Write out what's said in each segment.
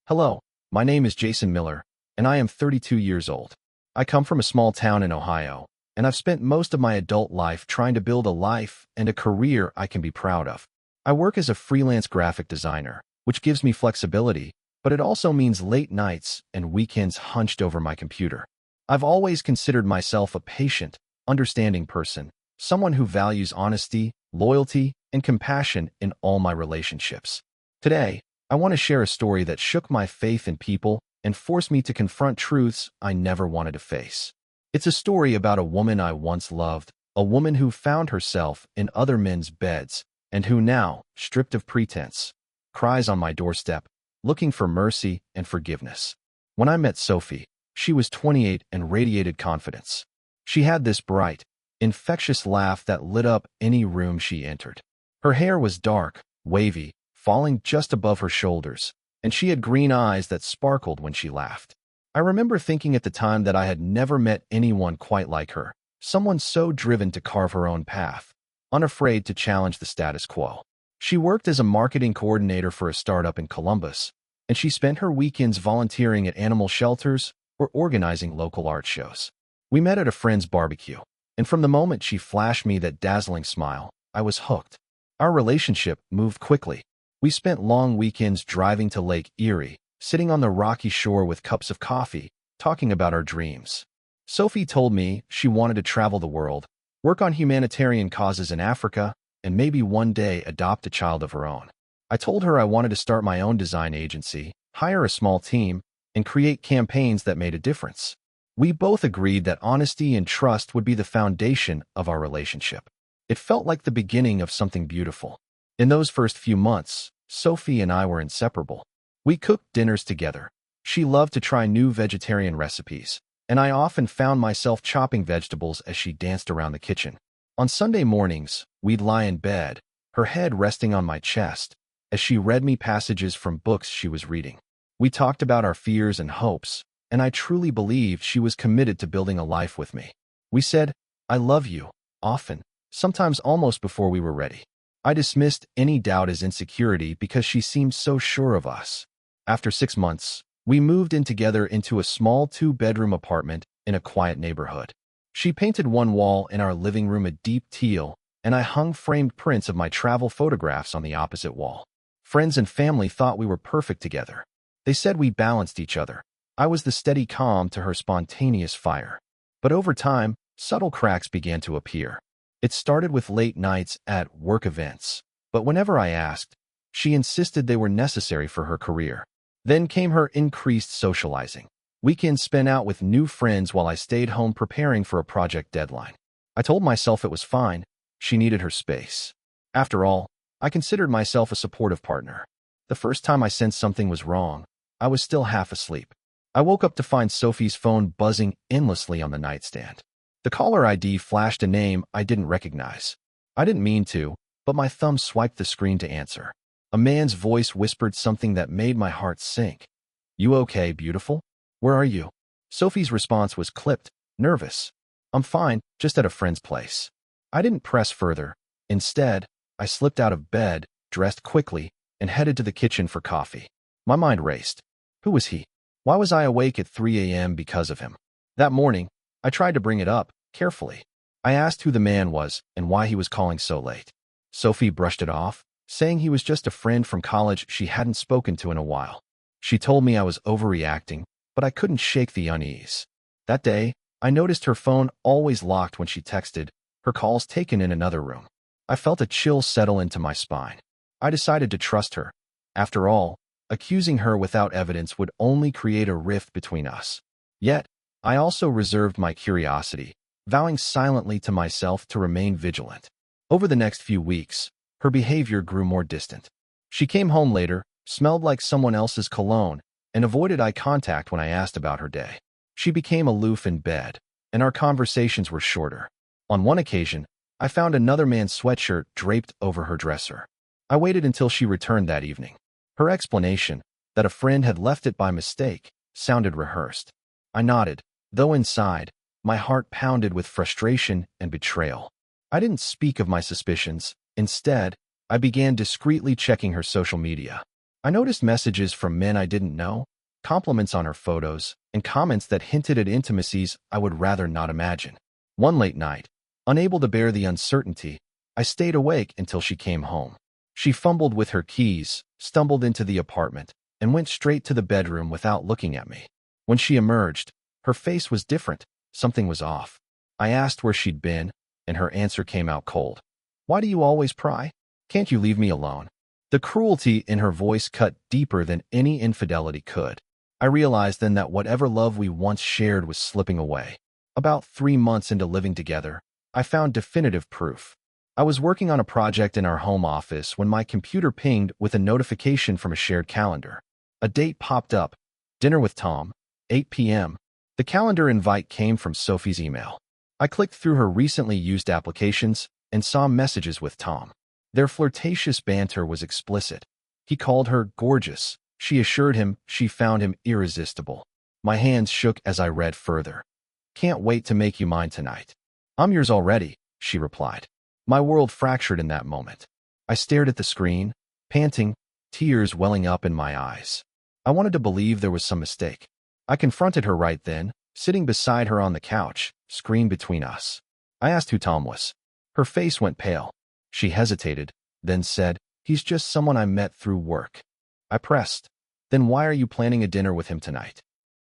Hello, my name is Jason Miller, and I am 32 years old. I come from a small town in Ohio, and I've spent most of my adult life trying to build a life and a career I can be proud of. I work as a freelance graphic designer, which gives me flexibility, but it also means late nights and weekends hunched over my computer. I've always considered myself a patient, understanding person, someone who values honesty, loyalty, and compassion in all my relationships. Today, I want to share a story that shook my faith in people and forced me to confront truths I never wanted to face. It's a story about a woman I once loved, a woman who found herself in other men's beds, and who now, stripped of pretense, cries on my doorstep, looking for mercy and forgiveness. When I met Sophie, she was 28 and radiated confidence. She had this bright, infectious laugh that lit up any room she entered. Her hair was dark, wavy, falling just above her shoulders, and she had green eyes that sparkled when she laughed. I remember thinking at the time that I had never met anyone quite like her, someone so driven to carve her own path, unafraid to challenge the status quo. She worked as a marketing coordinator for a startup in Columbus, and she spent her weekends volunteering at animal shelters or organizing local art shows. We met at a friend's barbecue, and from the moment she flashed me that dazzling smile, I was hooked. Our relationship moved quickly. We spent long weekends driving to Lake Erie, sitting on the rocky shore with cups of coffee, talking about our dreams. Sophie told me she wanted to travel the world, work on humanitarian causes in Africa, and maybe one day adopt a child of her own. I told her I wanted to start my own design agency, hire a small team, and create campaigns that made a difference. We both agreed that honesty and trust would be the foundation of our relationship. It felt like the beginning of something beautiful. In those first few months, Sophie and I were inseparable. We cooked dinners together. She loved to try new vegetarian recipes, and I often found myself chopping vegetables as she danced around the kitchen. On Sunday mornings, we'd lie in bed, her head resting on my chest, as she read me passages from books she was reading. We talked about our fears and hopes, and I truly believed she was committed to building a life with me. We said, "I love you," often, sometimes almost before we were ready. I dismissed any doubt as insecurity because she seemed so sure of us. After 6 months, we moved in together into a small 2-bedroom apartment in a quiet neighborhood. She painted one wall in our living room a deep teal, and I hung framed prints of my travel photographs on the opposite wall. Friends and family thought we were perfect together. They said we balanced each other. I was the steady calm to her spontaneous fire. But over time, subtle cracks began to appear. It started with late nights at work events, but whenever I asked, she insisted they were necessary for her career. Then came her increased socializing. Weekends spent out with new friends while I stayed home preparing for a project deadline. I told myself it was fine. She needed her space. After all, I considered myself a supportive partner. The first time I sensed something was wrong, I was still half asleep. I woke up to find Sophie's phone buzzing endlessly on the nightstand. The caller ID flashed a name I didn't recognize. I didn't mean to, but my thumb swiped the screen to answer. A man's voice whispered something that made my heart sink. "You okay, beautiful? Where are you?" Sophie's response was clipped, nervous. "I'm fine, just at a friend's place." I didn't press further. Instead, I slipped out of bed, dressed quickly, and headed to the kitchen for coffee. My mind raced. Who was he? Why was I awake at 3 a.m. because of him? That morning, I tried to bring it up, carefully. I asked who the man was and why he was calling so late. Sophie brushed it off, saying he was just a friend from college she hadn't spoken to in a while. She told me I was overreacting, but I couldn't shake the unease. That day, I noticed her phone always locked when she texted, her calls taken in another room. I felt a chill settle into my spine. I decided to trust her. After all, accusing her without evidence would only create a rift between us. Yet, I also reserved my curiosity, vowing silently to myself to remain vigilant. Over the next few weeks, her behavior grew more distant. She came home later, smelled like someone else's cologne, and avoided eye contact when I asked about her day. She became aloof in bed, and our conversations were shorter. On one occasion, I found another man's sweatshirt draped over her dresser. I waited until she returned that evening. Her explanation, that a friend had left it by mistake, sounded rehearsed. I nodded, though inside, my heart pounded with frustration and betrayal. I didn't speak of my suspicions. Instead, I began discreetly checking her social media. I noticed messages from men I didn't know, compliments on her photos, and comments that hinted at intimacies I would rather not imagine. One late night, unable to bear the uncertainty, I stayed awake until she came home. She fumbled with her keys, stumbled into the apartment, and went straight to the bedroom without looking at me. When she emerged, her face was different. Something was off. I asked where she'd been, and her answer came out cold. "Why do you always pry? Can't you leave me alone?" The cruelty in her voice cut deeper than any infidelity could. I realized then that whatever love we once shared was slipping away. About 3 months into living together, I found definitive proof. I was working on a project in our home office when my computer pinged with a notification from a shared calendar. A date popped up: dinner with Tom, 8 p.m. The calendar invite came from Sophie's email. I clicked through her recently used applications and saw messages with Tom. Their flirtatious banter was explicit. He called her gorgeous. She assured him she found him irresistible. My hands shook as I read further. "Can't wait to make you mine tonight." "I'm yours already," she replied. My world fractured in that moment. I stared at the screen, panting, tears welling up in my eyes. I wanted to believe there was some mistake. I confronted her right then, sitting beside her on the couch, screen between us. I asked who Tom was. Her face went pale. She hesitated, then said, "He's just someone I met through work." I pressed, "Then why are you planning a dinner with him tonight?"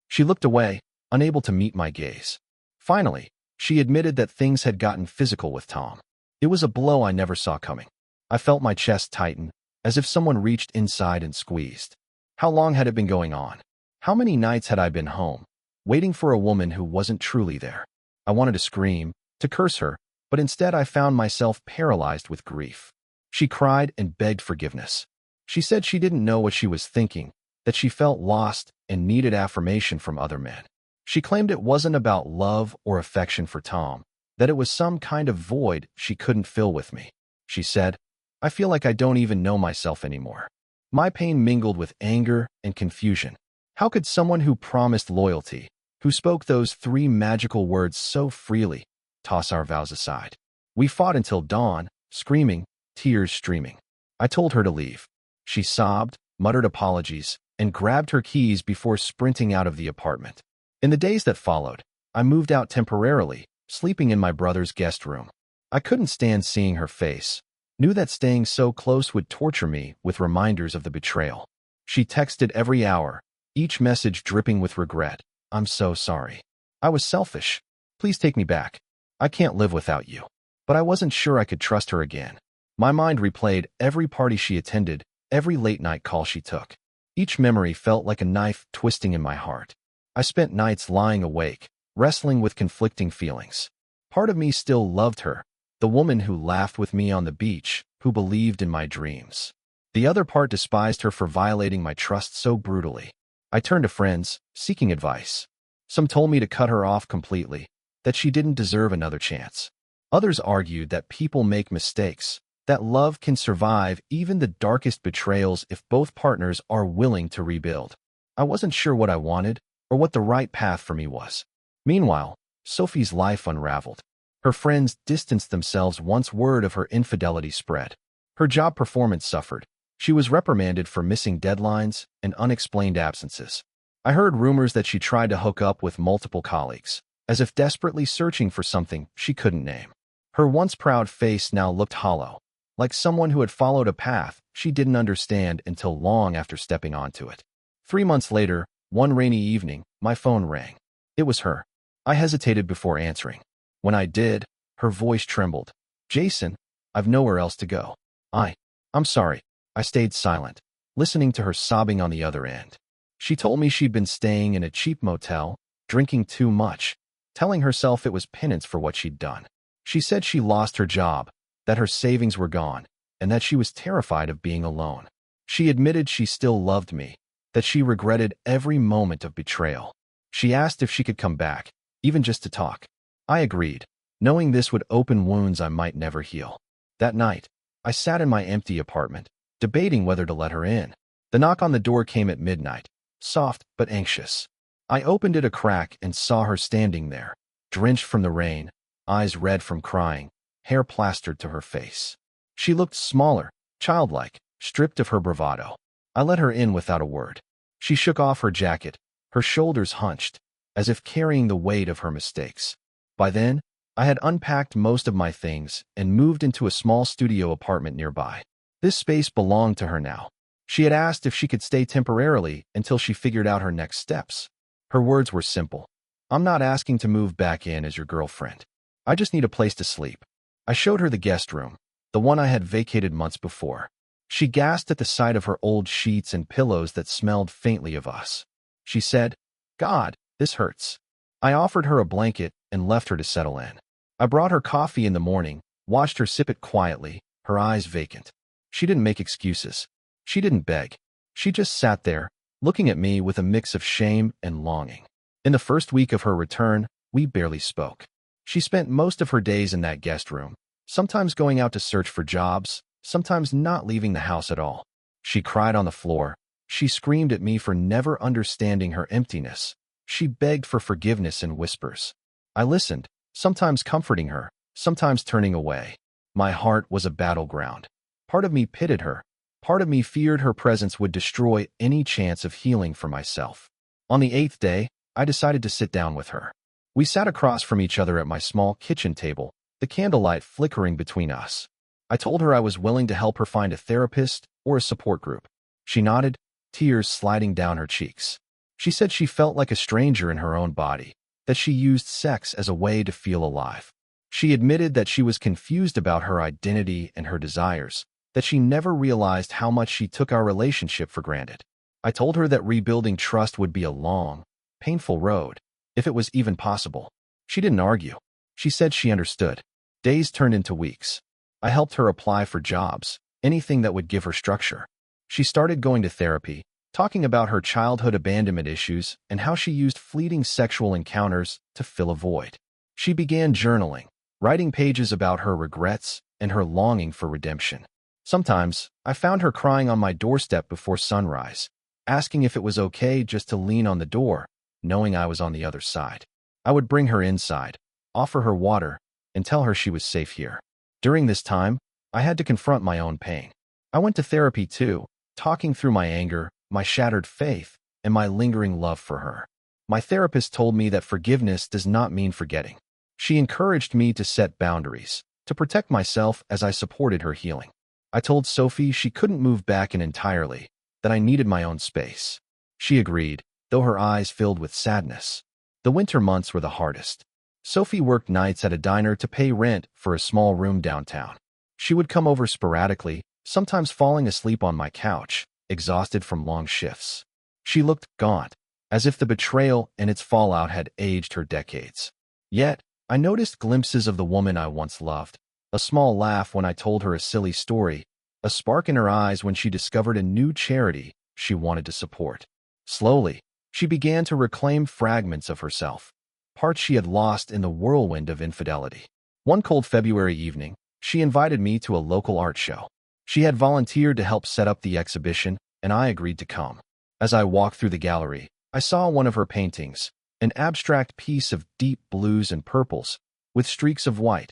She looked away, unable to meet my gaze. Finally, she admitted that things had gotten physical with Tom. It was a blow I never saw coming. I felt my chest tighten, as if someone reached inside and squeezed. How long had it been going on? How many nights had I been home, waiting for a woman who wasn't truly there? I wanted to scream, to curse her, but instead I found myself paralyzed with grief. She cried and begged forgiveness. She said she didn't know what she was thinking, that she felt lost and needed affirmation from other men. She claimed it wasn't about love or affection for Tom, that it was some kind of void she couldn't fill with me. She said, "I feel like I don't even know myself anymore." My pain mingled with anger and confusion. How could someone who promised loyalty, who spoke those 3 magical words so freely, toss our vows aside? We fought until dawn, screaming, tears streaming. I told her to leave. She sobbed, muttered apologies, and grabbed her keys before sprinting out of the apartment. In the days that followed, I moved out temporarily, sleeping in my brother's guest room. I couldn't stand seeing her face, knew that staying so close would torture me with reminders of the betrayal. She texted every hour, each message dripping with regret. "I'm so sorry. I was selfish. Please take me back. I can't live without you." But I wasn't sure I could trust her again. My mind replayed every party she attended, every late-night call she took. Each memory felt like a knife twisting in my heart. I spent nights lying awake, wrestling with conflicting feelings. Part of me still loved her, the woman who laughed with me on the beach, who believed in my dreams. The other part despised her for violating my trust so brutally. I turned to friends, seeking advice. Some told me to cut her off completely, that she didn't deserve another chance. Others argued that people make mistakes, that love can survive even the darkest betrayals if both partners are willing to rebuild. I wasn't sure what I wanted, or what the right path for me was. Meanwhile, Sophie's life unraveled. Her friends distanced themselves once word of her infidelity spread. Her job performance suffered. She was reprimanded for missing deadlines and unexplained absences. I heard rumors that she tried to hook up with multiple colleagues, as if desperately searching for something she couldn't name. Her once proud face now looked hollow, like someone who had followed a path she didn't understand until long after stepping onto it. 3 months later, one rainy evening, my phone rang. It was her. I hesitated before answering. When I did, her voice trembled. "Jason, I've nowhere else to go. I'm sorry." I stayed silent, listening to her sobbing on the other end. She told me she'd been staying in a cheap motel, drinking too much, telling herself it was penance for what she'd done. She said she lost her job, that her savings were gone, and that she was terrified of being alone. She admitted she still loved me, that she regretted every moment of betrayal. She asked if she could come back, even just to talk. I agreed, knowing this would open wounds I might never heal. That night, I sat in my empty apartment, debating whether to let her in. The knock on the door came at midnight, soft but anxious. I opened it a crack and saw her standing there, drenched from the rain, eyes red from crying, hair plastered to her face. She looked smaller, childlike, stripped of her bravado. I let her in without a word. She shook off her jacket, her shoulders hunched, as if carrying the weight of her mistakes. By then, I had unpacked most of my things and moved into a small studio apartment nearby. This space belonged to her now. She had asked if she could stay temporarily until she figured out her next steps. Her words were simple. "I'm not asking to move back in as your girlfriend. I just need a place to sleep." I showed her the guest room, the one I had vacated months before. She gasped at the sight of her old sheets and pillows that smelled faintly of us. She said, "God, this hurts." I offered her a blanket and left her to settle in. I brought her coffee in the morning, watched her sip it quietly, her eyes vacant. She didn't make excuses. She didn't beg. She just sat there, looking at me with a mix of shame and longing. In the first week of her return, we barely spoke. She spent most of her days in that guest room, sometimes going out to search for jobs, sometimes not leaving the house at all. She cried on the floor. She screamed at me for never understanding her emptiness. She begged for forgiveness in whispers. I listened, sometimes comforting her, sometimes turning away. My heart was a battleground. Part of me pitied her. Part of me feared her presence would destroy any chance of healing for myself. On the 8th day, I decided to sit down with her. We sat across from each other at my small kitchen table, the candlelight flickering between us. I told her I was willing to help her find a therapist or a support group. She nodded, tears sliding down her cheeks. She said she felt like a stranger in her own body, that she used sex as a way to feel alive. She admitted that she was confused about her identity and her desires, that she never realized how much she took our relationship for granted. I told her that rebuilding trust would be a long, painful road, if it was even possible. She didn't argue. She said she understood. Days turned into weeks. I helped her apply for jobs, anything that would give her structure. She started going to therapy, talking about her childhood abandonment issues and how she used fleeting sexual encounters to fill a void. She began journaling, writing pages about her regrets and her longing for redemption. Sometimes, I found her crying on my doorstep before sunrise, asking if it was okay just to lean on the door, knowing I was on the other side. I would bring her inside, offer her water, and tell her she was safe here. During this time, I had to confront my own pain. I went to therapy too, talking through my anger, my shattered faith, and my lingering love for her. My therapist told me that forgiveness does not mean forgetting. She encouraged me to set boundaries, to protect myself as I supported her healing. I told Sophie she couldn't move back in entirely, that I needed my own space. She agreed, though her eyes filled with sadness. The winter months were the hardest. Sophie worked nights at a diner to pay rent for a small room downtown. She would come over sporadically, sometimes falling asleep on my couch, exhausted from long shifts. She looked gaunt, as if the betrayal and its fallout had aged her decades. Yet, I noticed glimpses of the woman I once loved. A small laugh when I told her a silly story, a spark in her eyes when she discovered a new charity she wanted to support. Slowly, she began to reclaim fragments of herself, parts she had lost in the whirlwind of infidelity. One cold February evening, she invited me to a local art show. She had volunteered to help set up the exhibition, and I agreed to come. As I walked through the gallery, I saw one of her paintings, an abstract piece of deep blues and purples, with streaks of white,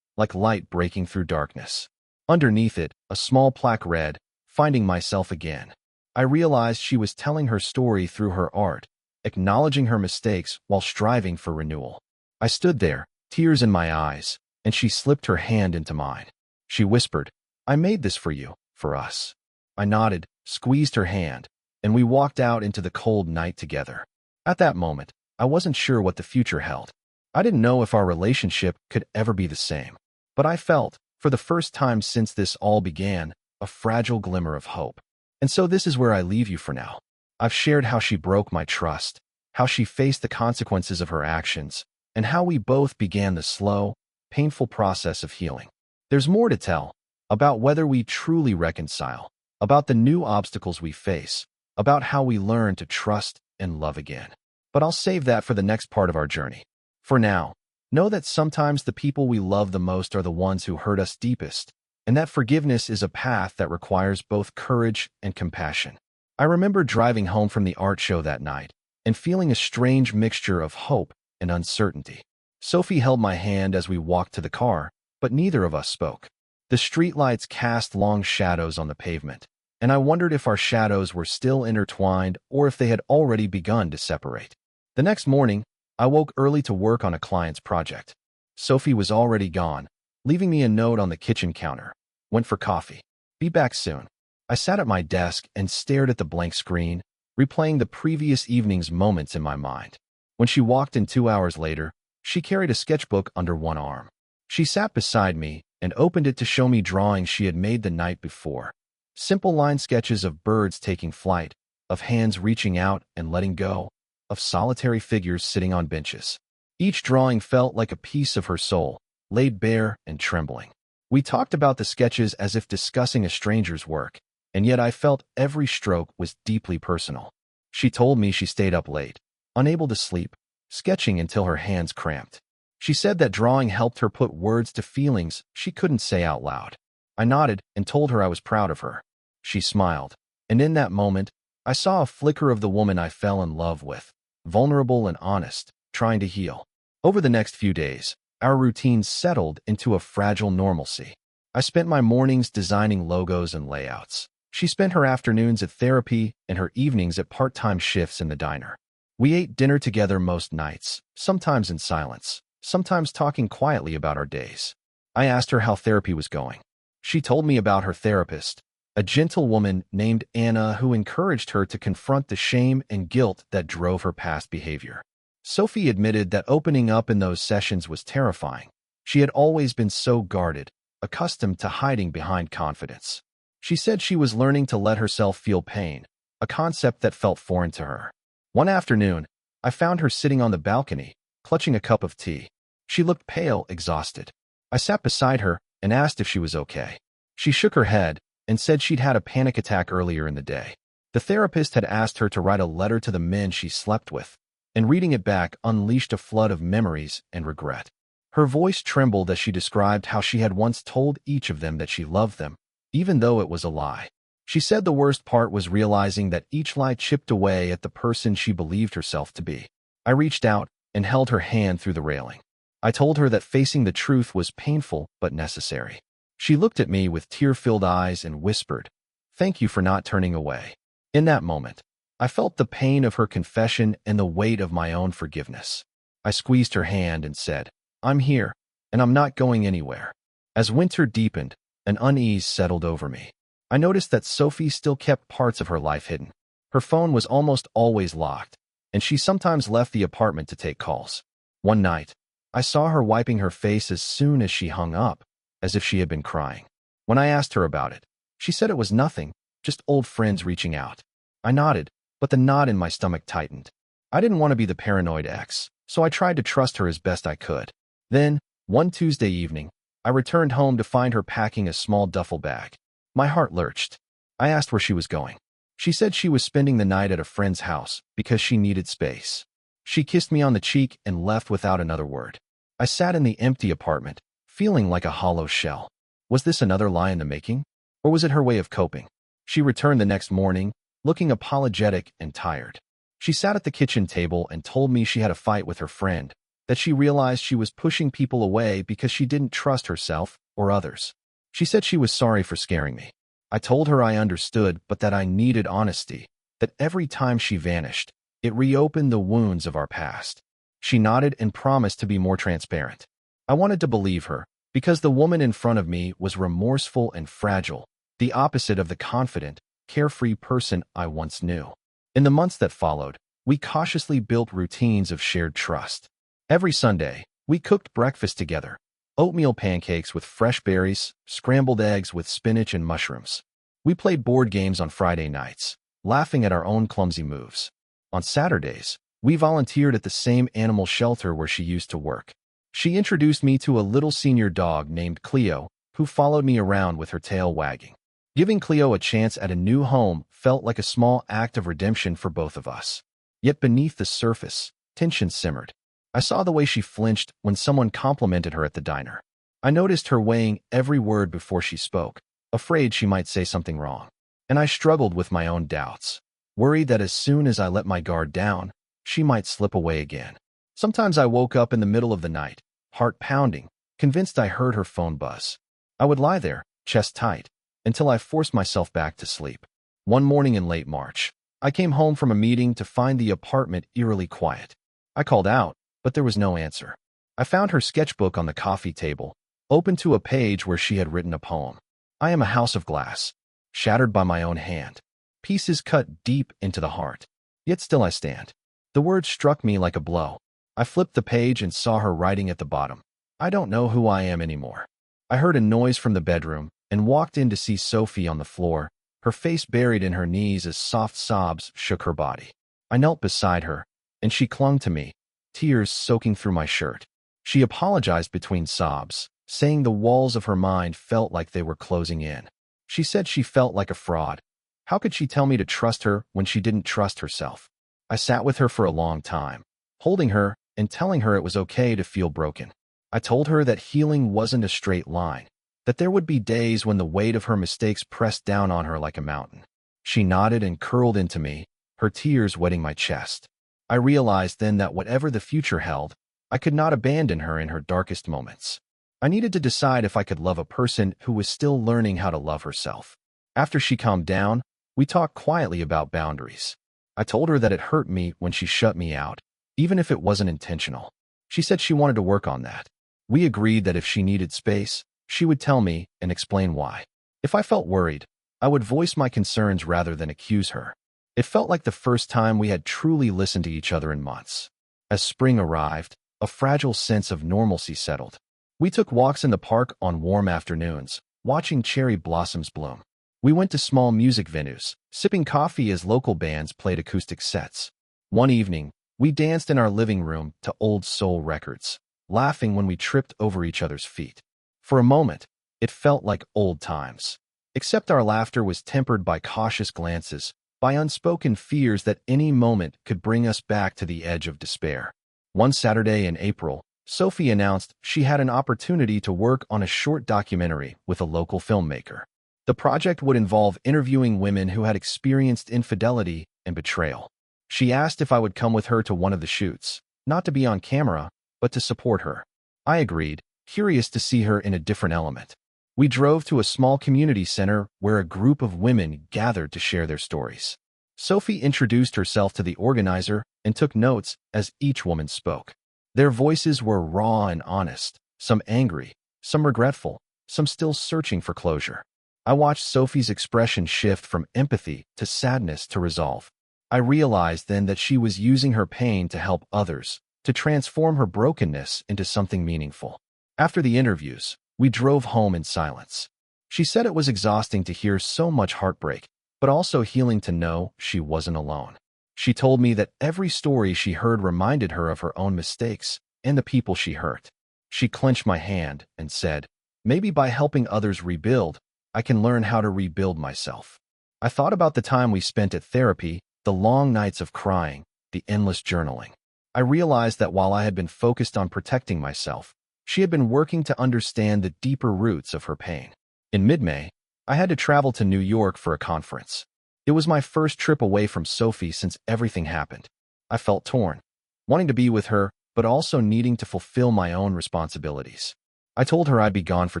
like light breaking through darkness. Underneath it, a small plaque read, "Finding Myself Again." I realized she was telling her story through her art, acknowledging her mistakes while striving for renewal. I stood there, tears in my eyes, and she slipped her hand into mine. She whispered, "I made this for you, for us." I nodded, squeezed her hand, and we walked out into the cold night together. At that moment, I wasn't sure what the future held. I didn't know if our relationship could ever be the same. But I felt, for the first time since this all began, a fragile glimmer of hope. And so this is where I leave you for now. I've shared how she broke my trust, how she faced the consequences of her actions, and how we both began the slow, painful process of healing. There's more to tell, about whether we truly reconcile, about the new obstacles we face, about how we learn to trust and love again. But I'll save that for the next part of our journey. For now, know that sometimes the people we love the most are the ones who hurt us deepest, and that forgiveness is a path that requires both courage and compassion. I remember driving home from the art show that night and feeling a strange mixture of hope and uncertainty. Sophie held my hand as we walked to the car, but neither of us spoke. The streetlights cast long shadows on the pavement. and I wondered if our shadows were still intertwined or if they had already begun to separate. The next morning, I woke early to work on a client's project. Sophie was already gone, leaving me a note on the kitchen counter. Went for coffee. Be back soon. I sat at my desk and stared at the blank screen, replaying the previous evening's moments in my mind. When she walked in 2 hours later, she carried a sketchbook under one arm. She sat beside me and opened it to show me drawings she had made the night before. Simple line sketches of birds taking flight, of hands reaching out and letting go, of solitary figures sitting on benches. Each drawing felt like a piece of her soul, laid bare and trembling. We talked about the sketches as if discussing a stranger's work, and yet I felt every stroke was deeply personal. She told me she stayed up late, unable to sleep, sketching until her hands cramped. She said that drawing helped her put words to feelings she couldn't say out loud. I nodded and told her I was proud of her. She smiled, and in that moment, I saw a flicker of the woman I fell in love with, vulnerable and honest, trying to heal. Over the next few days, our routines settled into a fragile normalcy. I spent my mornings designing logos and layouts. She spent her afternoons at therapy and her evenings at part-time shifts in the diner. We ate dinner together most nights, sometimes in silence, sometimes talking quietly about our days. I asked her how therapy was going. She told me about her therapist, a gentle woman named Anna who encouraged her to confront the shame and guilt that drove her past behavior. Sophie admitted that opening up in those sessions was terrifying. She had always been so guarded, accustomed to hiding behind confidence. She said she was learning to let herself feel pain, a concept that felt foreign to her. One afternoon, I found her sitting on the balcony, clutching a cup of tea. She looked pale, exhausted. I sat beside her and asked if she was okay. She shook her head and said she'd had a panic attack earlier in the day. The therapist had asked her to write a letter to the men she slept with, and reading it back unleashed a flood of memories and regret. Her voice trembled as she described how she had once told each of them that she loved them, even though it was a lie. She said the worst part was realizing that each lie chipped away at the person she believed herself to be. I reached out and held her hand through the railing. I told her that facing the truth was painful but necessary. She looked at me with tear-filled eyes and whispered, "Thank you for not turning away." In that moment, I felt the pain of her confession and the weight of my own forgiveness. I squeezed her hand and said, "I'm here, and I'm not going anywhere." As winter deepened, an unease settled over me. I noticed that Sophie still kept parts of her life hidden. Her phone was almost always locked, and she sometimes left the apartment to take calls. One night, I saw her wiping her face as soon as she hung up, as if she had been crying. When I asked her about it, she said it was nothing, just old friends reaching out. I nodded, but the knot in my stomach tightened. I didn't want to be the paranoid ex, so I tried to trust her as best I could. Then, one Tuesday evening, I returned home to find her packing a small duffel bag. My heart lurched. I asked where she was going. She said she was spending the night at a friend's house because she needed space. She kissed me on the cheek and left without another word. I sat in the empty apartment, feeling like a hollow shell. Was this another lie in the making? Or was it her way of coping? She returned the next morning, looking apologetic and tired. She sat at the kitchen table and told me she had a fight with her friend, that she realized she was pushing people away because she didn't trust herself or others. She said she was sorry for scaring me. I told her I understood, but that I needed honesty, that every time she vanished, it reopened the wounds of our past. She nodded and promised to be more transparent. I wanted to believe her, because the woman in front of me was remorseful and fragile, the opposite of the confident, carefree person I once knew. In the months that followed, we cautiously built routines of shared trust. Every Sunday, we cooked breakfast together, oatmeal pancakes with fresh berries, scrambled eggs with spinach and mushrooms. We played board games on Friday nights, laughing at our own clumsy moves. On Saturdays, we volunteered at the same animal shelter where she used to work. She introduced me to a little senior dog named Cleo, who followed me around with her tail wagging. Giving Cleo a chance at a new home felt like a small act of redemption for both of us. Yet beneath the surface, tension simmered. I saw the way she flinched when someone complimented her at the diner. I noticed her weighing every word before she spoke, afraid she might say something wrong. And I struggled with my own doubts, worried that as soon as I let my guard down, she might slip away again. Sometimes I woke up in the middle of the night, heart pounding, convinced I heard her phone buzz. I would lie there, chest tight, until I forced myself back to sleep. One morning in late March, I came home from a meeting to find the apartment eerily quiet. I called out, but there was no answer. I found her sketchbook on the coffee table, open to a page where she had written a poem. I am a house of glass, shattered by my own hand, pieces cut deep into the heart. Yet still I stand. The words struck me like a blow. I flipped the page and saw her writing at the bottom. I don't know who I am anymore. I heard a noise from the bedroom and walked in to see Sophie on the floor, her face buried in her knees as soft sobs shook her body. I knelt beside her, and she clung to me, tears soaking through my shirt. She apologized between sobs, saying the walls of her mind felt like they were closing in. She said she felt like a fraud. How could she tell me to trust her when she didn't trust herself? I sat with her for a long time, holding her and telling her it was okay to feel broken. I told her that healing wasn't a straight line, that there would be days when the weight of her mistakes pressed down on her like a mountain. She nodded and curled into me, her tears wetting my chest. I realized then that whatever the future held, I could not abandon her in her darkest moments. I needed to decide if I could love a person who was still learning how to love herself. After she calmed down, we talked quietly about boundaries. I told her that it hurt me when she shut me out, even if it wasn't intentional. She said she wanted to work on that. We agreed that if she needed space, she would tell me and explain why. If I felt worried, I would voice my concerns rather than accuse her. It felt like the first time we had truly listened to each other in months. As spring arrived, a fragile sense of normalcy settled. We took walks in the park on warm afternoons, watching cherry blossoms bloom. We went to small music venues, sipping coffee as local bands played acoustic sets. One evening, we danced in our living room to old soul records, laughing when we tripped over each other's feet. For a moment, it felt like old times. Except our laughter was tempered by cautious glances, by unspoken fears that any moment could bring us back to the edge of despair. One Saturday in April, Sophie announced she had an opportunity to work on a short documentary with a local filmmaker. The project would involve interviewing women who had experienced infidelity and betrayal. She asked if I would come with her to one of the shoots, not to be on camera, but to support her. I agreed, curious to see her in a different element. We drove to a small community center where a group of women gathered to share their stories. Sophie introduced herself to the organizer and took notes as each woman spoke. Their voices were raw and honest, some angry, some regretful, some still searching for closure. I watched Sophie's expression shift from empathy to sadness to resolve. I realized then that she was using her pain to help others, to transform her brokenness into something meaningful. After the interviews, we drove home in silence. She said it was exhausting to hear so much heartbreak, but also healing to know she wasn't alone. She told me that every story she heard reminded her of her own mistakes and the people she hurt. She clenched my hand and said, "Maybe by helping others rebuild, I can learn how to rebuild myself." I thought about the time we spent at therapy, the long nights of crying, the endless journaling. I realized that while I had been focused on protecting myself, she had been working to understand the deeper roots of her pain. In mid-May, I had to travel to New York for a conference. It was my first trip away from Sophie since everything happened. I felt torn, wanting to be with her, but also needing to fulfill my own responsibilities. I told her I'd be gone for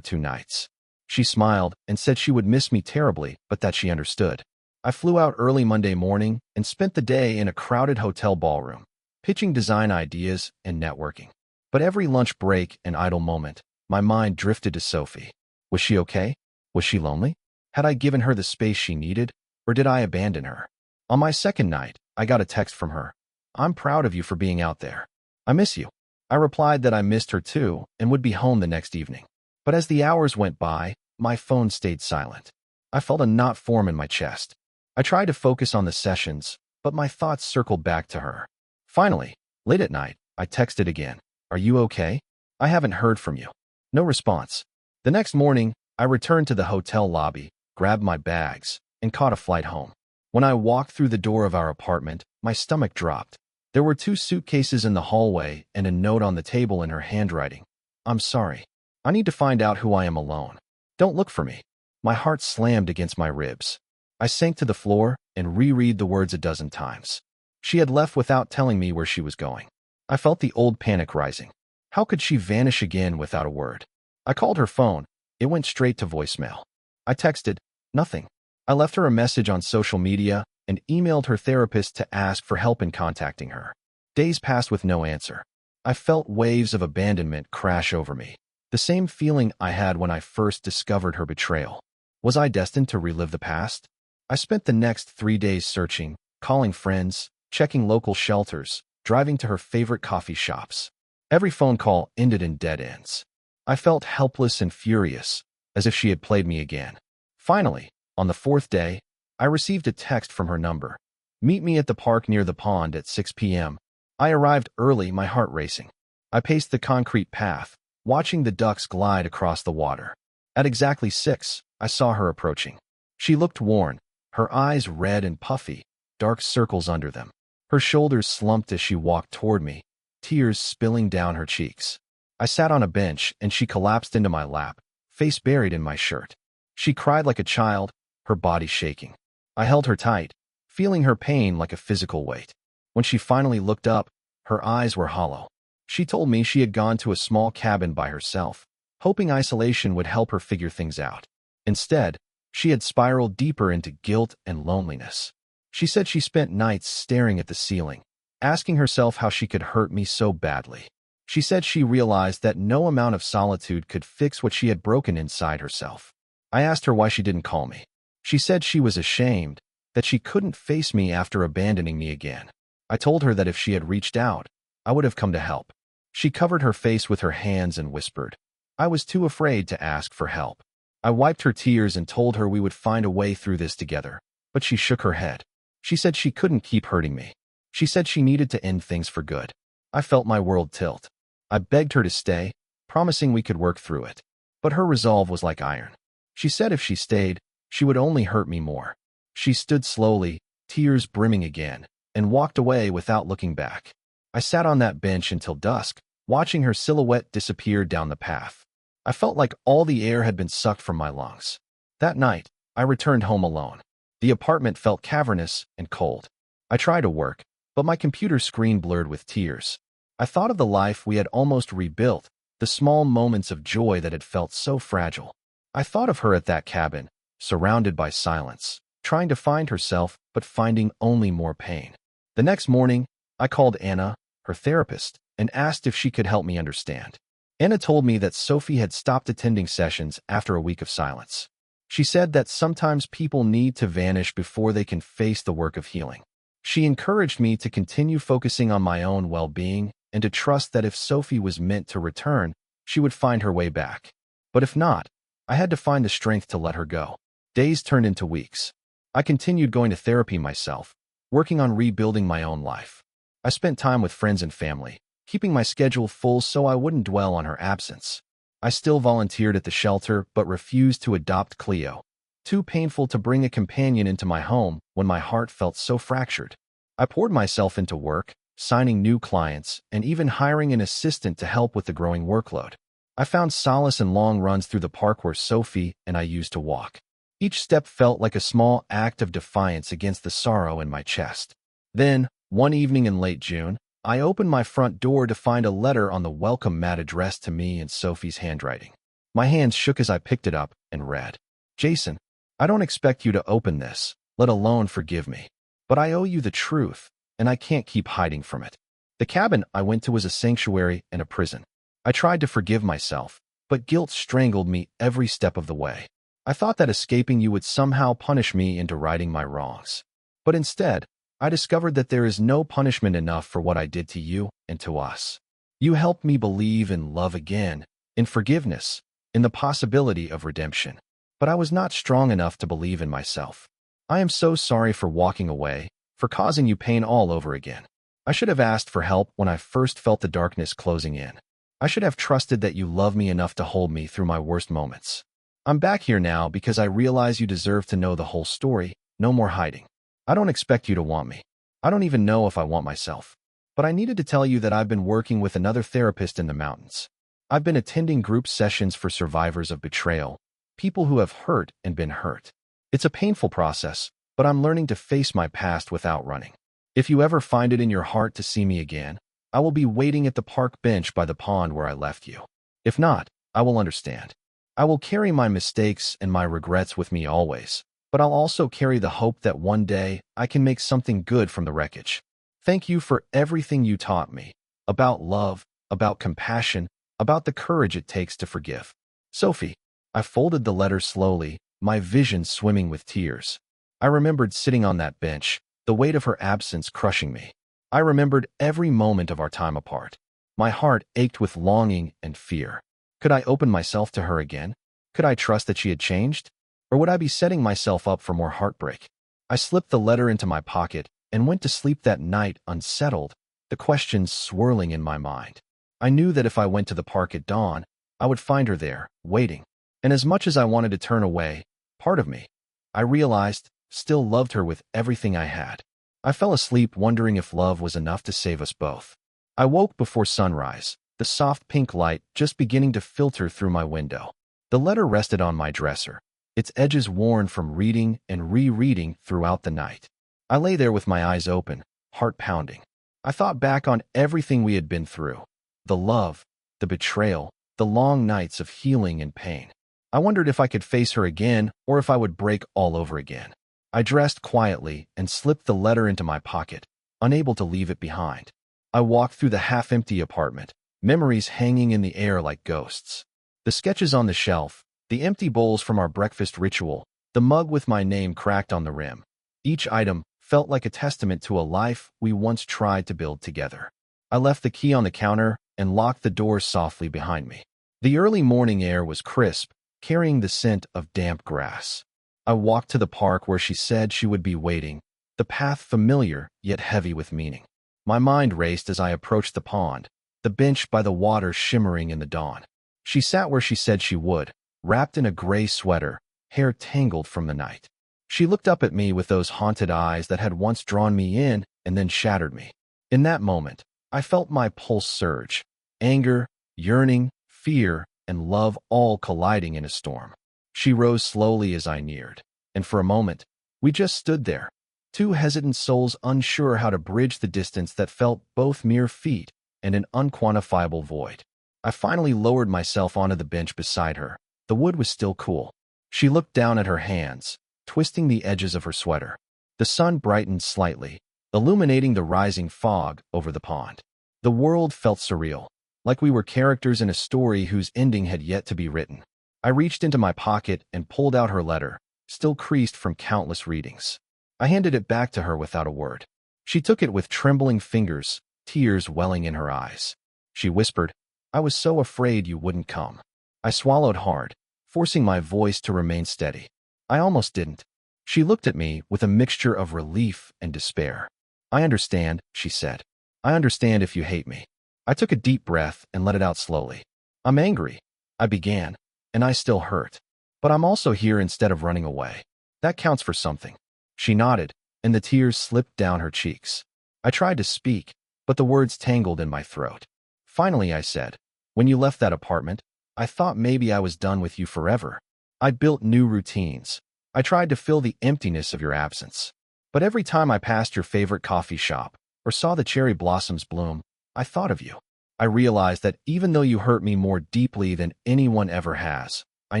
2 nights. She smiled and said she would miss me terribly, but that she understood. I flew out early Monday morning and spent the day in a crowded hotel ballroom, pitching design ideas and networking. But every lunch break and idle moment, my mind drifted to Sophie. Was she okay? Was she lonely? Had I given her the space she needed, or did I abandon her? On my second night, I got a text from her. "I'm proud of you for being out there. I miss you." I replied that I missed her too and would be home the next evening. But as the hours went by, my phone stayed silent. I felt a knot form in my chest. I tried to focus on the sessions, but my thoughts circled back to her. Finally, late at night, I texted again. "Are you okay? I haven't heard from you." No response. The next morning, I returned to the hotel lobby, grabbed my bags, and caught a flight home. When I walked through the door of our apartment, my stomach dropped. There were 2 suitcases in the hallway and a note on the table in her handwriting. "I'm sorry. I need to find out who I am alone. Don't look for me." My heart slammed against my ribs. I sank to the floor and reread the words a dozen times. She had left without telling me where she was going. I felt the old panic rising. How could she vanish again without a word? I called her phone. It went straight to voicemail. I texted, "Nothing." I left her a message on social media and emailed her therapist to ask for help in contacting her. Days passed with no answer. I felt waves of abandonment crash over me. The same feeling I had when I first discovered her betrayal. Was I destined to relive the past? I spent the next 3 days searching, calling friends, checking local shelters, driving to her favorite coffee shops. Every phone call ended in dead ends. I felt helpless and furious, as if she had played me again. Finally, on the fourth day, I received a text from her number. Meet me at the park near the pond at 6 p.m. I arrived early, my heart racing. I paced the concrete path, watching the ducks glide across the water. At exactly 6, I saw her approaching. She looked worn, her eyes red and puffy, dark circles under them. Her shoulders slumped as she walked toward me, tears spilling down her cheeks. I sat on a bench and she collapsed into my lap, face buried in my shirt. She cried like a child, her body shaking. I held her tight, feeling her pain like a physical weight. When she finally looked up, her eyes were hollow. She told me she had gone to a small cabin by herself, hoping isolation would help her figure things out. Instead, she had spiraled deeper into guilt and loneliness. She said she spent nights staring at the ceiling, asking herself how she could hurt me so badly. She said she realized that no amount of solitude could fix what she had broken inside herself. I asked her why she didn't call me. She said she was ashamed, that she couldn't face me after abandoning me again. I told her that if she had reached out, I would have come to help. She covered her face with her hands and whispered, "I was too afraid to ask for help." I wiped her tears and told her we would find a way through this together, but she shook her head. She said she couldn't keep hurting me. She said she needed to end things for good. I felt my world tilt. I begged her to stay, promising we could work through it. But her resolve was like iron. She said if she stayed, she would only hurt me more. She stood slowly, tears brimming again, and walked away without looking back. I sat on that bench until dusk, watching her silhouette disappear down the path. I felt like all the air had been sucked from my lungs. That night, I returned home alone. The apartment felt cavernous and cold. I tried to work, but my computer screen blurred with tears. I thought of the life we had almost rebuilt, the small moments of joy that had felt so fragile. I thought of her at that cabin, surrounded by silence, trying to find herself but finding only more pain. The next morning, I called Anna, her therapist, and asked if she could help me understand. Anna told me that Sophie had stopped attending sessions after a week of silence. She said that sometimes people need to vanish before they can face the work of healing. She encouraged me to continue focusing on my own well-being and to trust that if Sophie was meant to return, she would find her way back. But if not, I had to find the strength to let her go. Days turned into weeks. I continued going to therapy myself, working on rebuilding my own life. I spent time with friends and family, keeping my schedule full so I wouldn't dwell on her absence. I still volunteered at the shelter but refused to adopt Cleo. Too painful to bring a companion into my home when my heart felt so fractured. I poured myself into work, signing new clients, and even hiring an assistant to help with the growing workload. I found solace in long runs through the park where Sophie and I used to walk. Each step felt like a small act of defiance against the sorrow in my chest. Then, one evening in late June, I opened my front door to find a letter on the welcome mat addressed to me in Sophie's handwriting. My hands shook as I picked it up and read, "Jason, I don't expect you to open this, let alone forgive me. But I owe you the truth, and I can't keep hiding from it. The cabin I went to was a sanctuary and a prison. I tried to forgive myself, but guilt strangled me every step of the way. I thought that escaping you would somehow punish me into righting my wrongs. But instead, I discovered that there is no punishment enough for what I did to you and to us. You helped me believe in love again, in forgiveness, in the possibility of redemption. But I was not strong enough to believe in myself. I am so sorry for walking away, for causing you pain all over again. I should have asked for help when I first felt the darkness closing in. I should have trusted that you love me enough to hold me through my worst moments. I'm back here now because I realize you deserve to know the whole story, no more hiding. I don't expect you to want me. I don't even know if I want myself. But I needed to tell you that I've been working with another therapist in the mountains. I've been attending group sessions for survivors of betrayal, people who have hurt and been hurt. It's a painful process, but I'm learning to face my past without running. If you ever find it in your heart to see me again, I will be waiting at the park bench by the pond where I left you. If not, I will understand. I will carry my mistakes and my regrets with me always, but I'll also carry the hope that one day I can make something good from the wreckage. Thank you for everything you taught me about love, about compassion, about the courage it takes to forgive. Sophie. I folded the letter slowly, my vision swimming with tears. I remembered sitting on that bench, the weight of her absence crushing me. I remembered every moment of our time apart. My heart ached with longing and fear. Could I open myself to her again? Could I trust that she had changed? Or would I be setting myself up for more heartbreak? I slipped the letter into my pocket and went to sleep that night unsettled, the questions swirling in my mind. I knew that if I went to the park at dawn, I would find her there, waiting. And as much as I wanted to turn away, part of me, I realized, still loved her with everything I had. I fell asleep wondering if love was enough to save us both. I woke before sunrise, the soft pink light just beginning to filter through my window. The letter rested on my dresser, its edges worn from reading and rereading throughout the night. I lay there with my eyes open, heart pounding. I thought back on everything we had been through. The love, the betrayal, the long nights of healing and pain. I wondered if I could face her again or if I would break all over again. I dressed quietly and slipped the letter into my pocket, unable to leave it behind. I walked through the half-empty apartment, memories hanging in the air like ghosts. The sketches on the shelf, the empty bowls from our breakfast ritual, the mug with my name cracked on the rim. Each item felt like a testament to a life we once tried to build together. I left the key on the counter and locked the door softly behind me. The early morning air was crisp, carrying the scent of damp grass. I walked to the park where she said she would be waiting, the path familiar yet heavy with meaning. My mind raced as I approached the pond, the bench by the water shimmering in the dawn. She sat where she said she would, wrapped in a gray sweater, hair tangled from the night. She looked up at me with those haunted eyes that had once drawn me in and then shattered me. In that moment, I felt my pulse surge, anger, yearning, fear, and love all colliding in a storm. She rose slowly as I neared, and for a moment, we just stood there, two hesitant souls unsure how to bridge the distance that felt both mere feet and an unquantifiable void. I finally lowered myself onto the bench beside her. The wood was still cool. She looked down at her hands, twisting the edges of her sweater. The sun brightened slightly, illuminating the rising fog over the pond. The world felt surreal, like we were characters in a story whose ending had yet to be written. I reached into my pocket and pulled out her letter, still creased from countless readings. I handed it back to her without a word. She took it with trembling fingers, tears welling in her eyes. She whispered, "I was so afraid you wouldn't come." I swallowed hard, forcing my voice to remain steady. I almost didn't. She looked at me with a mixture of relief and despair. "I understand," she said. "I understand if you hate me." I took a deep breath and let it out slowly. "I'm angry," I began, "and I still hurt. But I'm also here instead of running away. That counts for something." She nodded, and the tears slipped down her cheeks. I tried to speak, but the words tangled in my throat. Finally, I said, "When you left that apartment, I thought maybe I was done with you forever. I built new routines. I tried to fill the emptiness of your absence. But every time I passed your favorite coffee shop or saw the cherry blossoms bloom, I thought of you. I realized that even though you hurt me more deeply than anyone ever has, I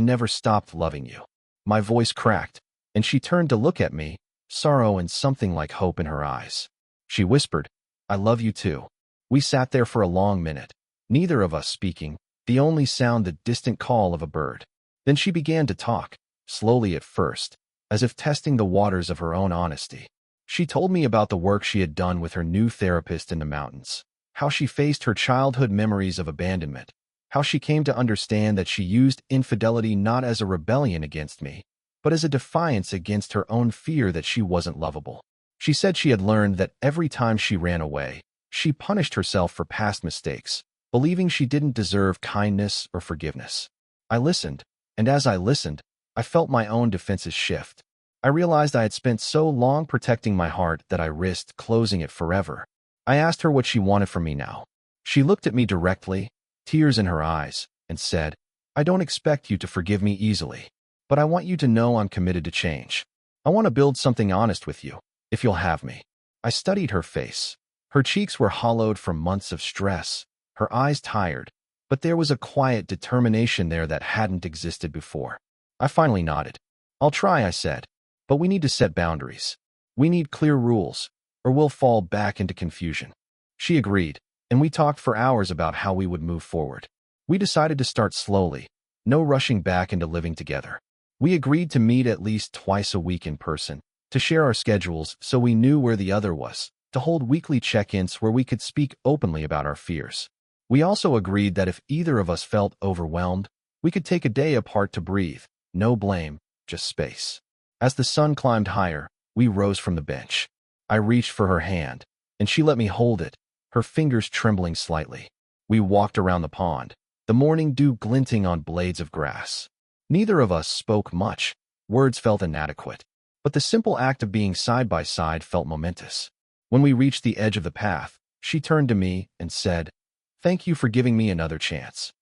never stopped loving you." My voice cracked, and she turned to look at me, sorrow and something like hope in her eyes. She whispered, "I love you too." We sat there for a long minute, neither of us speaking, the only sound the distant call of a bird. Then she began to talk, slowly at first, as if testing the waters of her own honesty. She told me about the work she had done with her new therapist in the mountains, how she faced her childhood memories of abandonment, how she came to understand that she used infidelity not as a rebellion against me, but as a defiance against her own fear that she wasn't lovable. She said she had learned that every time she ran away, she punished herself for past mistakes, believing she didn't deserve kindness or forgiveness. I listened, and as I listened, I felt my own defenses shift. I realized I had spent so long protecting my heart that I risked closing it forever. I asked her what she wanted from me now. She looked at me directly, tears in her eyes, and said, "I don't expect you to forgive me easily, but I want you to know I'm committed to change. I want to build something honest with you, if you'll have me." I studied her face. Her cheeks were hollowed from months of stress, her eyes tired, but there was a quiet determination there that hadn't existed before. I finally nodded. "I'll try," I said. But we need to set boundaries. We need clear rules, or we'll fall back into confusion. She agreed, and we talked for hours about how we would move forward. We decided to start slowly, no rushing back into living together. We agreed to meet at least twice a week in person, to share our schedules so we knew where the other was, to hold weekly check-ins where we could speak openly about our fears. We also agreed that if either of us felt overwhelmed, we could take a day apart to breathe, no blame, just space. As the sun climbed higher, we rose from the bench. I reached for her hand, and she let me hold it, her fingers trembling slightly. We walked around the pond, the morning dew glinting on blades of grass. Neither of us spoke much. Words felt inadequate. But the simple act of being side by side felt momentous. When we reached the edge of the path, she turned to me and said, "Thank you for giving me another chance."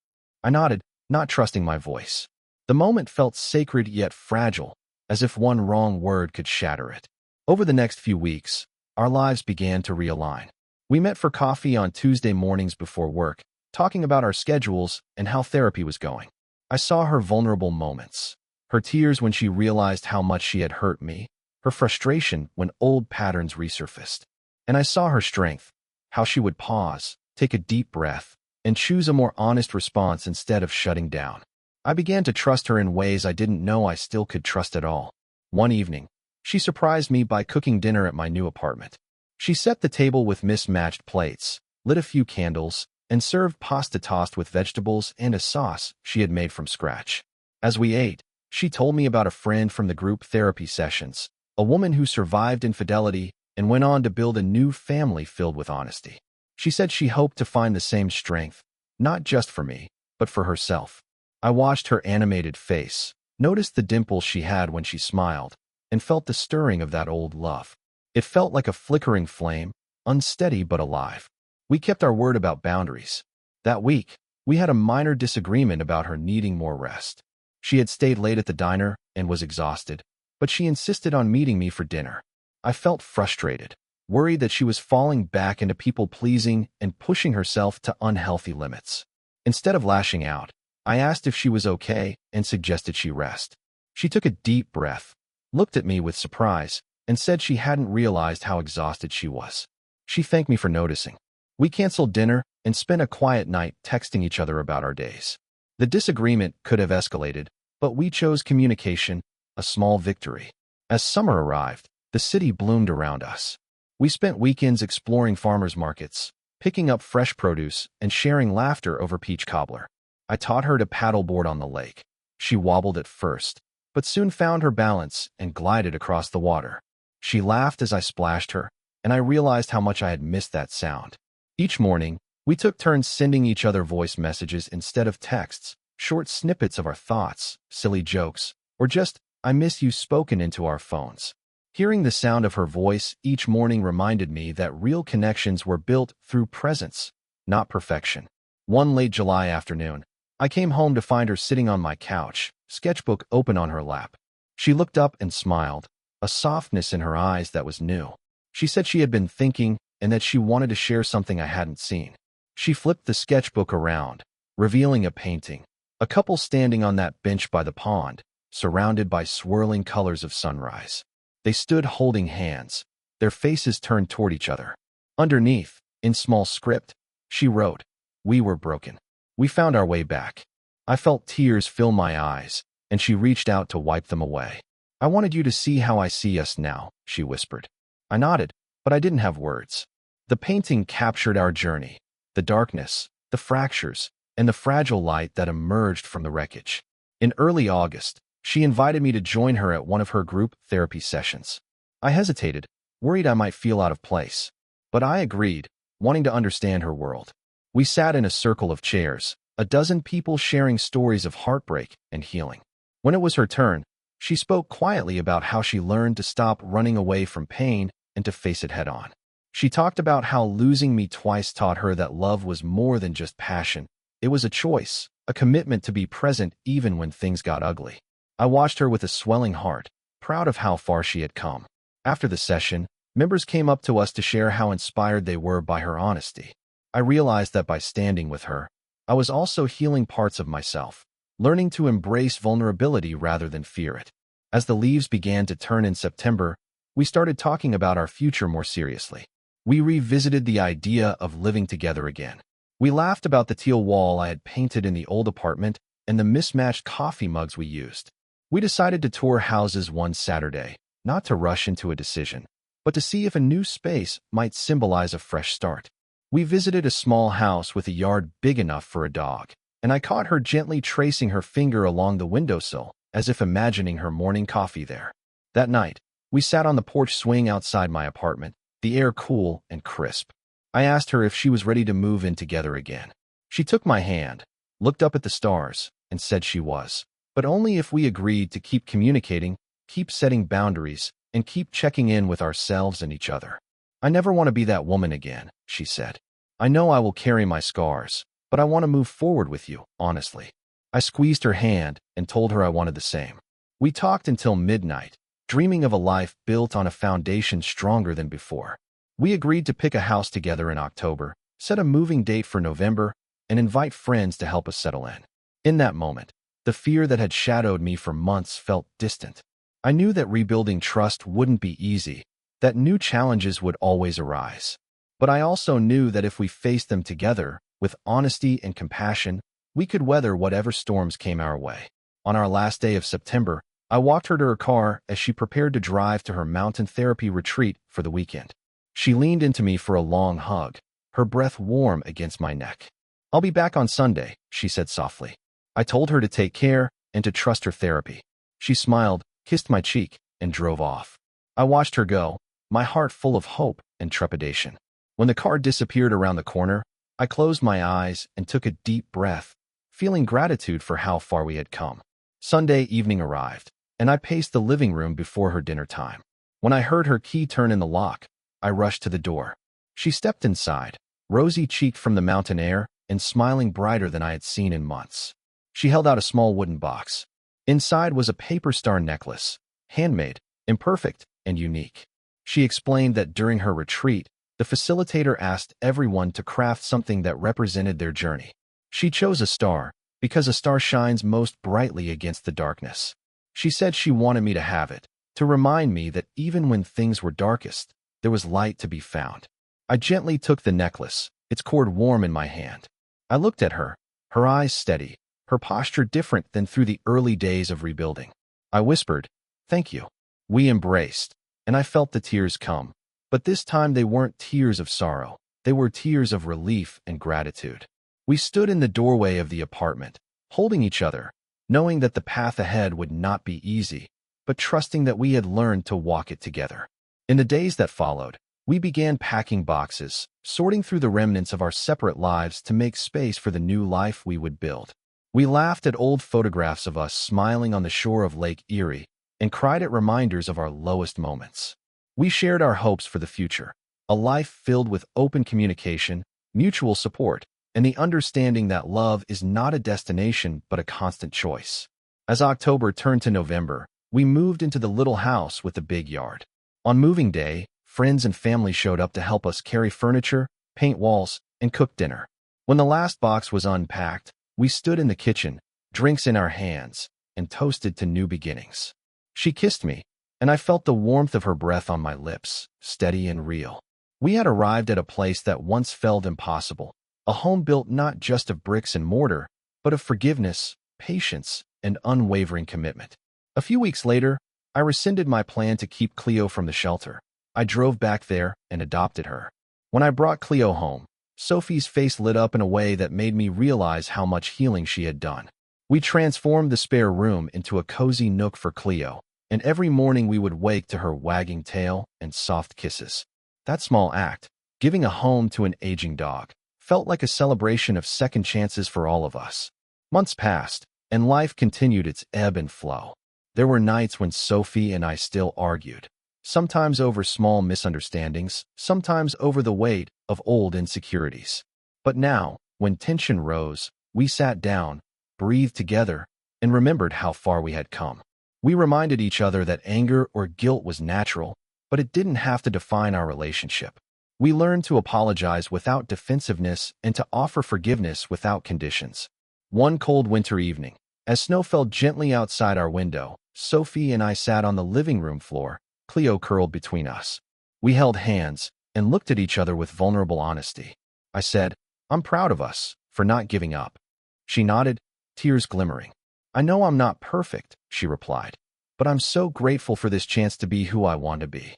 I nodded, not trusting my voice. The moment felt sacred yet fragile, as if one wrong word could shatter it. Over the next few weeks, our lives began to realign. We met for coffee on Tuesday mornings before work, talking about our schedules and how therapy was going. I saw her vulnerable moments, her tears when she realized how much she had hurt me, her frustration when old patterns resurfaced. And I saw her strength, how she would pause, take a deep breath, and choose a more honest response instead of shutting down. I began to trust her in ways I didn't know I still could trust at all. One evening, she surprised me by cooking dinner at my new apartment. She set the table with mismatched plates, lit a few candles, and served pasta tossed with vegetables and a sauce she had made from scratch. As we ate, she told me about a friend from the group therapy sessions, a woman who survived infidelity and went on to build a new family filled with honesty. She said she hoped to find the same strength, not just for me, but for herself. I watched her animated face, noticed the dimples she had when she smiled, and felt the stirring of that old love. It felt like a flickering flame, unsteady but alive. We kept our word about boundaries. That week, we had a minor disagreement about her needing more rest. She had stayed late at the diner and was exhausted, but she insisted on meeting me for dinner. I felt frustrated, worried that she was falling back into people-pleasing and pushing herself to unhealthy limits. Instead of lashing out, I asked if she was okay and suggested she rest. She took a deep breath, looked at me with surprise, and said she hadn't realized how exhausted she was. She thanked me for noticing. We canceled dinner and spent a quiet night texting each other about our days. The disagreement could have escalated, but we chose communication, a small victory. As summer arrived, the city bloomed around us. We spent weekends exploring farmers markets, picking up fresh produce, and sharing laughter over peach cobbler. I taught her to paddleboard on the lake. She wobbled at first, but soon found her balance and glided across the water. She laughed as I splashed her, and I realized how much I had missed that sound. Each morning, we took turns sending each other voice messages instead of texts, short snippets of our thoughts, silly jokes, or just, "I miss you" spoken into our phones. Hearing the sound of her voice each morning reminded me that real connections were built through presence, not perfection. One late July afternoon, I came home to find her sitting on my couch, sketchbook open on her lap. She looked up and smiled, a softness in her eyes that was new. She said she had been thinking and that she wanted to share something I hadn't seen. She flipped the sketchbook around, revealing a painting, a couple standing on that bench by the pond, surrounded by swirling colors of sunrise. They stood holding hands, their faces turned toward each other. Underneath, in small script, she wrote, "We were broken. We found our way back." I felt tears fill my eyes, and she reached out to wipe them away. "I wanted you to see how I see us now," she whispered. I nodded, but I didn't have words. The painting captured our journey, the darkness, the fractures, and the fragile light that emerged from the wreckage. In early August, she invited me to join her at one of her group therapy sessions. I hesitated, worried I might feel out of place. But I agreed, wanting to understand her world. We sat in a circle of chairs, a dozen people sharing stories of heartbreak and healing. When it was her turn, she spoke quietly about how she learned to stop running away from pain and to face it head on. She talked about how losing me twice taught her that love was more than just passion. It was a choice, a commitment to be present even when things got ugly. I watched her with a swelling heart, proud of how far she had come. After the session, members came up to us to share how inspired they were by her honesty. I realized that by standing with her, I was also healing parts of myself, learning to embrace vulnerability rather than fear it. As the leaves began to turn in September, we started talking about our future more seriously. We revisited the idea of living together again. We laughed about the teal wall I had painted in the old apartment and the mismatched coffee mugs we used. We decided to tour houses one Saturday, not to rush into a decision, but to see if a new space might symbolize a fresh start. We visited a small house with a yard big enough for a dog, and I caught her gently tracing her finger along the windowsill, as if imagining her morning coffee there. That night, we sat on the porch swing outside my apartment, the air cool and crisp. I asked her if she was ready to move in together again. She took my hand, looked up at the stars, and said she was, but only if we agreed to keep communicating, keep setting boundaries, and keep checking in with ourselves and each other. I never want to be that woman again, she said. I know I will carry my scars, but I want to move forward with you, honestly. I squeezed her hand and told her I wanted the same. We talked until midnight, dreaming of a life built on a foundation stronger than before. We agreed to pick a house together in October, set a moving date for November, and invite friends to help us settle in. In that moment, the fear that had shadowed me for months felt distant. I knew that rebuilding trust wouldn't be easy, that new challenges would always arise. But I also knew that if we faced them together, with honesty and compassion, we could weather whatever storms came our way. On our last day of September, I walked her to her car as she prepared to drive to her mountain therapy retreat for the weekend. She leaned into me for a long hug, her breath warm against my neck. I'll be back on Sunday, she said softly. I told her to take care and to trust her therapy. She smiled, kissed my cheek, and drove off. I watched her go, my heart full of hope and trepidation. When the car disappeared around the corner, I closed my eyes and took a deep breath, feeling gratitude for how far we had come. Sunday evening arrived, and I paced the living room before her dinner time. When I heard her key turn in the lock, I rushed to the door. She stepped inside, rosy-cheeked from the mountain air and smiling brighter than I had seen in months. She held out a small wooden box. Inside was a paper star necklace, handmade, imperfect, and unique. She explained that during her retreat, the facilitator asked everyone to craft something that represented their journey. She chose a star because a star shines most brightly against the darkness. She said she wanted me to have it, to remind me that even when things were darkest, there was light to be found. I gently took the necklace, its cord warm in my hand. I looked at her, her eyes steady, her posture different than through the early days of rebuilding. I whispered, "Thank you." We embraced, and I felt the tears come. But this time they weren't tears of sorrow. They were tears of relief and gratitude. We stood in the doorway of the apartment, holding each other, knowing that the path ahead would not be easy, but trusting that we had learned to walk it together. In the days that followed, we began packing boxes, sorting through the remnants of our separate lives to make space for the new life we would build. We laughed at old photographs of us smiling on the shore of Lake Erie and cried at reminders of our lowest moments. We shared our hopes for the future, a life filled with open communication, mutual support, and the understanding that love is not a destination but a constant choice. As October turned to November, we moved into the little house with the big yard. On moving day, friends and family showed up to help us carry furniture, paint walls, and cook dinner. When the last box was unpacked, we stood in the kitchen, drinks in our hands, and toasted to new beginnings. She kissed me, and I felt the warmth of her breath on my lips, steady and real. We had arrived at a place that once felt impossible, a home built not just of bricks and mortar, but of forgiveness, patience, and unwavering commitment. A few weeks later, I rescinded my plan to keep Cleo from the shelter. I drove back there and adopted her. When I brought Cleo home, Sophie's face lit up in a way that made me realize how much healing she had done. We transformed the spare room into a cozy nook for Cleo, and every morning we would wake to her wagging tail and soft kisses. That small act, giving a home to an aging dog, felt like a celebration of second chances for all of us. Months passed, and life continued its ebb and flow. There were nights when Sophie and I still argued, sometimes over small misunderstandings, sometimes over the weight of old insecurities. But now, when tension rose, we sat down, breathed together, and remembered how far we had come. We reminded each other that anger or guilt was natural, but it didn't have to define our relationship. We learned to apologize without defensiveness and to offer forgiveness without conditions. One cold winter evening, as snow fell gently outside our window, Sophie and I sat on the living room floor, Cleo curled between us. We held hands and looked at each other with vulnerable honesty. I said, "I'm proud of us for not giving up." She nodded, tears glimmering. "I know I'm not perfect," she replied, "but I'm so grateful for this chance to be who I want to be."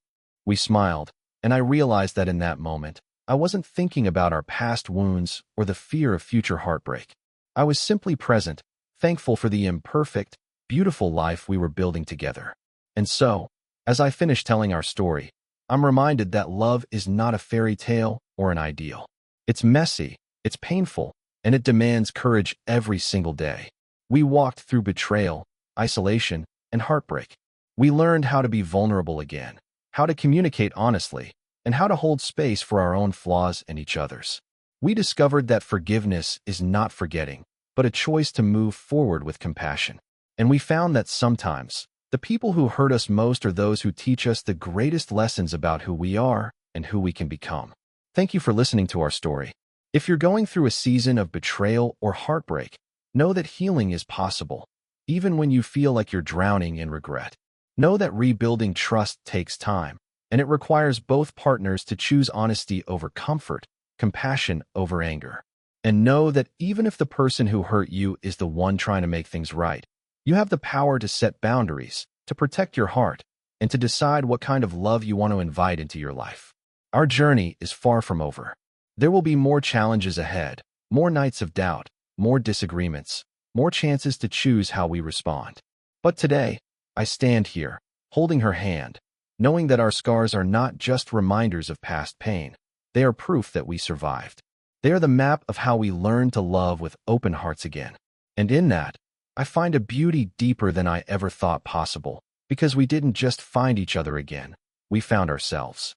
We smiled, and I realized that in that moment, I wasn't thinking about our past wounds or the fear of future heartbreak. I was simply present, thankful for the imperfect, beautiful life we were building together. And so, as I finish telling our story, I'm reminded that love is not a fairy tale or an ideal. It's messy, it's painful, and it demands courage every single day. We walked through betrayal, isolation, and heartbreak. We learned how to be vulnerable again, how to communicate honestly, and how to hold space for our own flaws and each other's. We discovered that forgiveness is not forgetting, but a choice to move forward with compassion. And we found that sometimes, the people who hurt us most are those who teach us the greatest lessons about who we are and who we can become. Thank you for listening to our story. If you're going through a season of betrayal or heartbreak, know that healing is possible, even when you feel like you're drowning in regret. Know that rebuilding trust takes time, and it requires both partners to choose honesty over comfort, compassion over anger. And know that even if the person who hurt you is the one trying to make things right, you have the power to set boundaries, to protect your heart, and to decide what kind of love you want to invite into your life. Our journey is far from over. There will be more challenges ahead, more nights of doubt, more disagreements, more chances to choose how we respond. But today, I stand here, holding her hand, knowing that our scars are not just reminders of past pain. They are proof that we survived. They are the map of how we learn to love with open hearts again. And in that, I find a beauty deeper than I ever thought possible, because we didn't just find each other again, we found ourselves.